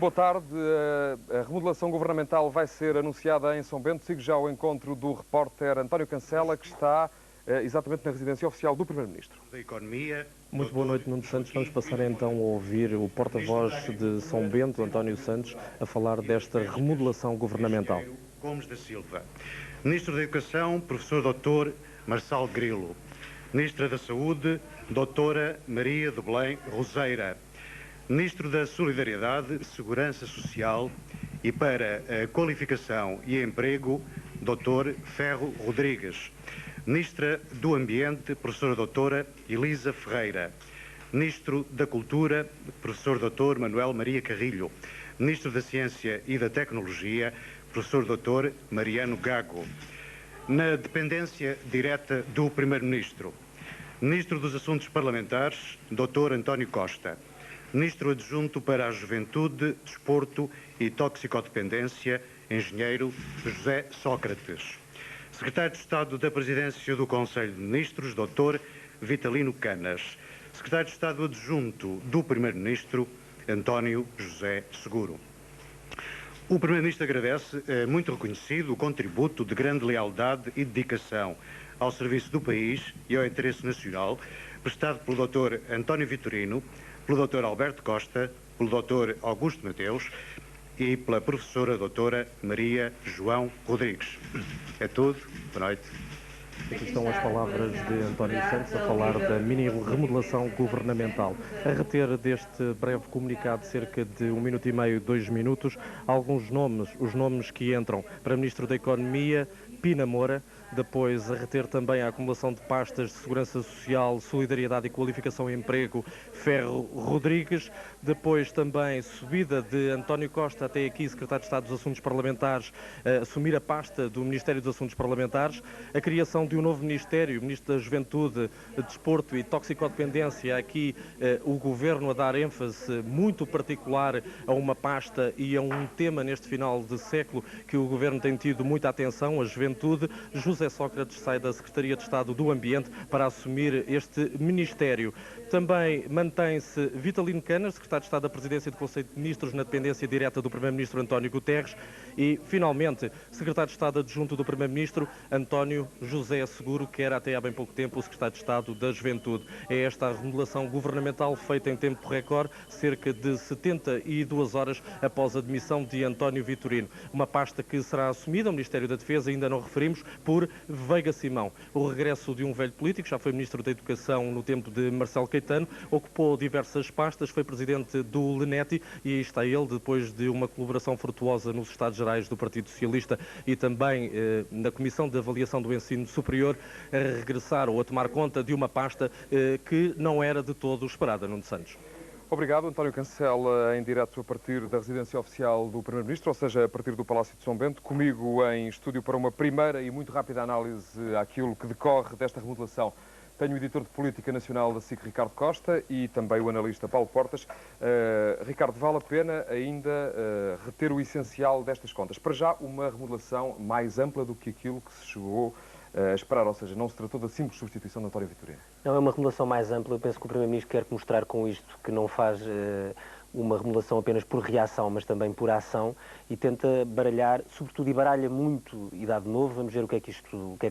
Boa tarde. A remodelação governamental vai ser anunciada em São Bento. Sigo já ao encontro do repórter António Cancela, que está exatamente na residência oficial do Primeiro-Ministro. Muito boa noite, Nuno Santos. Vamos passar então a ouvir o porta-voz de São Bento, António Santos, a falar desta remodelação governamental. Gomes da Silva. Ministro da Educação, professor Dr. Marçal Grilo. Ministra da Saúde, Doutora Maria de Belém Roseira. Ministro da Solidariedade, Segurança Social e para a Qualificação e Emprego, Dr. Ferro Rodrigues. Ministra do Ambiente, professora doutora Elisa Ferreira. Ministro da Cultura, professor doutor Manuel Maria Carrilho. Ministro da Ciência e da Tecnologia, professor doutor Mariano Gago. Na dependência direta do Primeiro-Ministro, Ministro dos Assuntos Parlamentares, doutor António Costa. Ministro Adjunto para a Juventude, Desporto e Toxicodependência, Engenheiro José Sócrates. Secretário de Estado da Presidência do Conselho de Ministros, Dr. Vitalino Canas. Secretário de Estado Adjunto do Primeiro-Ministro, António José Seguro. O Primeiro-Ministro agradece, muito reconhecido, o contributo de grande lealdade e dedicação ao serviço do país e ao interesse nacional, prestado pelo Dr. António Vitorino, pelo Dr. Alberto Costa, pelo Dr. Augusto Mateus e pela professora doutora Maria João Rodrigues. É tudo. Boa noite. Aqui estão as palavras de António Santos a falar da mini-remodelação governamental. A reter deste breve comunicado, cerca de 1 minuto e meio, 2 minutos, alguns nomes, os nomes que entram para Ministro da Economia, Pina Moura. Depois a reter também a acumulação de pastas de Segurança Social, Solidariedade e Qualificação e Emprego, Ferro Rodrigues. Depois também subida de António Costa até aqui, Secretário de Estado dos Assuntos Parlamentares, assumir a pasta do Ministério dos Assuntos Parlamentares. A criação de um novo Ministério, Ministro da Juventude, Desporto e Toxicodependência. Aqui o Governo a dar ênfase muito particular a uma pasta e a um tema neste final de século que o Governo tem tido muita atenção, a juventude. José Sócrates sai da Secretaria de Estado do Ambiente para assumir este Ministério. Também mantém-se Vitalino Canas, Secretário de Estado da Presidência do Conselho de Ministros, na dependência direta do Primeiro-Ministro António Guterres. E, finalmente, Secretário de Estado Adjunto do Primeiro-Ministro, António José Seguro, que era até há bem pouco tempo o Secretário de Estado da Juventude. É esta a remodelação governamental feita em tempo recorde, cerca de 72 horas após a demissão de António Vitorino. Uma pasta que será assumida, o Ministério da Defesa, ainda não referimos, por Veiga Simão. O regresso de um velho político, já foi Ministro da Educação no tempo de Marcelo Caetano, ocupou diversas pastas, foi Presidente do LENETI e aí está ele, depois de uma colaboração frutuosa nos Estados Gerais do Partido Socialista e também na Comissão de Avaliação do Ensino Superior, a regressar ou a tomar conta de uma pasta que não era de todo esperada, Nuno Santos. Obrigado, António Cancela, em direto a partir da residência oficial do Primeiro-Ministro, ou seja, a partir do Palácio de São Bento, comigo em estúdio para uma primeira e muito rápida análise àquilo que decorre desta remodelação. Tenho o editor de Política Nacional da SIC, Ricardo Costa, e também o analista Paulo Portas. Ricardo, vale a pena ainda reter o essencial destas contas? Para já, uma remodelação mais ampla do que aquilo que se chegou a esperar, ou seja, não se tratou da simples substituição de António Vitorino. Não, é uma remodelação mais ampla. Eu penso que o Primeiro-Ministro quer mostrar com isto que não faz uma remodelação apenas por reação, mas também por ação, e tenta baralhar, sobretudo, e baralha muito, e dá de novo, vamos ver o que é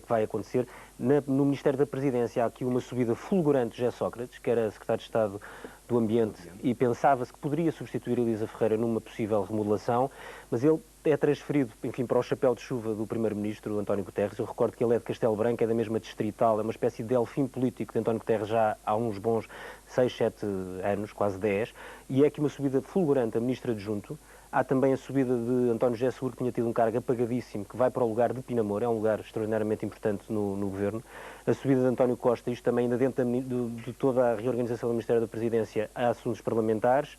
que vai acontecer. No Ministério da Presidência há aqui uma subida fulgurante de José Sócrates, que era Secretário de Estado do Ambiente, e pensava-se que poderia substituir Elisa Ferreira numa possível remodelação, mas ele é transferido, enfim, para o chapéu de chuva do Primeiro-Ministro, António Guterres. Eu recordo que ele é de Castelo Branco, é da mesma distrital, é uma espécie de delfim político de António Guterres já há uns bons 6, 7 anos, quase 10, e é aqui uma subida fulgurante a Ministra Adjunto. Há também a subida de António José Seguro, que tinha tido um cargo apagadíssimo, que vai para o lugar de Pina Moura, é um lugar extraordinariamente importante no Governo. A subida de António Costa, isto também ainda dentro de toda a reorganização do Ministério da Presidência, a assuntos parlamentares.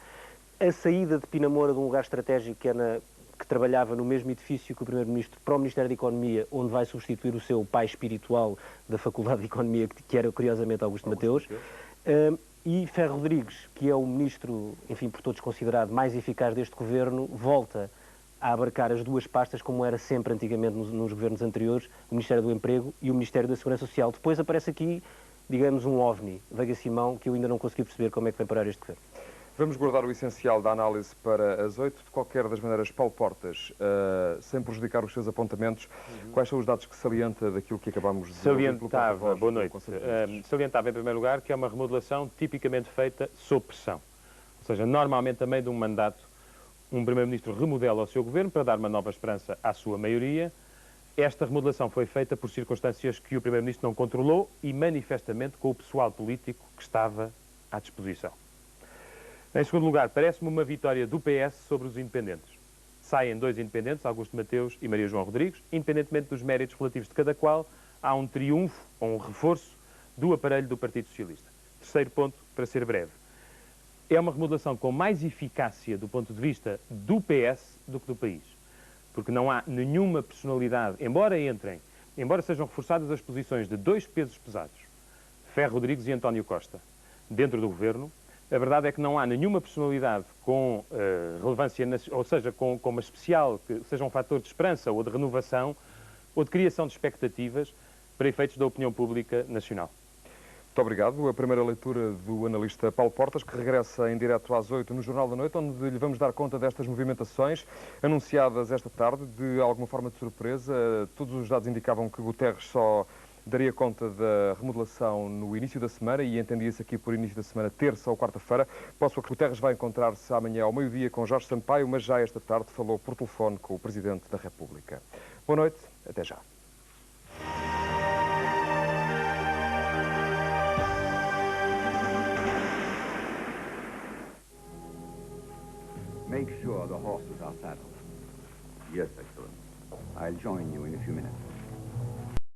A saída de Pina Moura de um lugar estratégico que trabalhava no mesmo edifício que o Primeiro-Ministro para o Ministério da Economia, onde vai substituir o seu pai espiritual da Faculdade de Economia, que era curiosamente Augusto Mateus. E Ferro Rodrigues, que é o ministro, enfim, por todos considerado mais eficaz deste governo, volta a abarcar as duas pastas, como era sempre antigamente nos governos anteriores, o Ministério do Emprego e o Ministério da Segurança Social. Depois aparece aqui, digamos, um OVNI, Veiga Simão, que eu ainda não consegui perceber como é que vai parar este governo. Vamos guardar o essencial da análise para as 8. De qualquer das maneiras, Paulo Portas, sem prejudicar os seus apontamentos, quais são os dados que salienta daquilo que acabamos de Salientava, boa noite, salientava em primeiro lugar que é uma remodelação tipicamente feita sob pressão. Ou seja, normalmente, a meio de um mandato, um Primeiro-Ministro remodela o seu governo para dar uma nova esperança à sua maioria. Esta remodelação foi feita por circunstâncias que o Primeiro-Ministro não controlou e, manifestamente, com o pessoal político que estava à disposição. Em segundo lugar, parece-me uma vitória do PS sobre os independentes. Saem 2 independentes, Augusto Mateus e Maria João Rodrigues. Independentemente dos méritos relativos de cada qual, há um triunfo ou um reforço do aparelho do Partido Socialista. Terceiro ponto, para ser breve. É uma remodelação com mais eficácia do ponto de vista do PS do que do país. Porque não há nenhuma personalidade, embora sejam reforçadas as posições de 2 pesos pesados, Ferro Rodrigues e António Costa, dentro do governo, a verdade é que não há nenhuma personalidade com relevância, ou seja, com uma especial, que seja um fator de esperança ou de renovação ou de criação de expectativas para efeitos da opinião pública nacional. Muito obrigado. A primeira leitura do analista Paulo Portas, que regressa em direto às 8 no Jornal da Noite, onde lhe vamos dar conta destas movimentações anunciadas esta tarde, de alguma forma de surpresa. Todos os dados indicavam que Guterres só daria conta da remodelação no início da semana e entendia-se aqui por início da semana, terça ou quarta-feira. Posso que Guterres vai encontrar-se amanhã ao meio-dia com Jorge Sampaio, mas já esta tarde falou por telefone com o Presidente da República. Boa noite, até já. Make sure the horses are saddled. Yes, Excellence. I'll join you in a few minutes.